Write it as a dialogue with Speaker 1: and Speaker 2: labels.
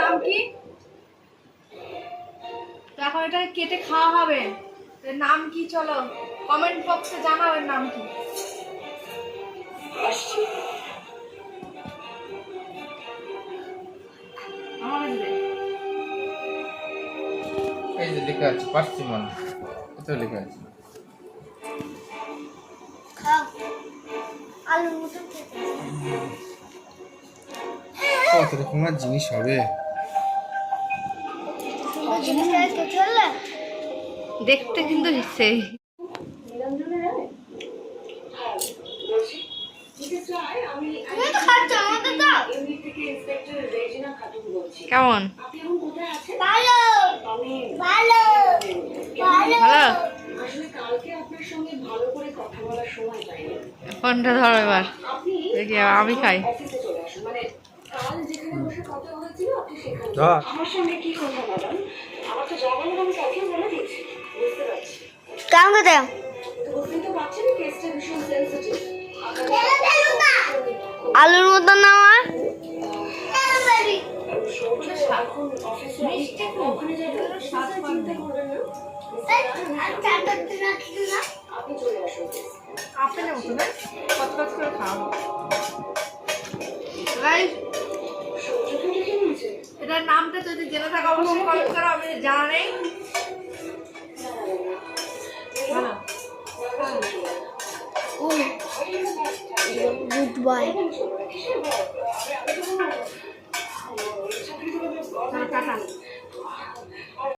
Speaker 1: নাম কি? এখন এটা কেটে খাওয়া হবে। এর নাম কি? চলো কমেন্ট বক্সে জানাও এর নাম কি।
Speaker 2: এই যে লেখা আছে পার্সিমন, এটা লেখা আছে। কত রকমের জিনিস হবে,
Speaker 1: দেখতে কিন্তু সেই কেমন? ভালো ভালো ফোনটা ধরো এবার, দেখি আমি খাই।
Speaker 3: কেমন কথা আলুর মতো না
Speaker 1: আপেলের মতো না, কত কত করে খাওয়া। এটার নামটা যদি জেনে থাকো অবশ্যই কমেন্ট করো, আমি জানা নেই।
Speaker 3: Good bye.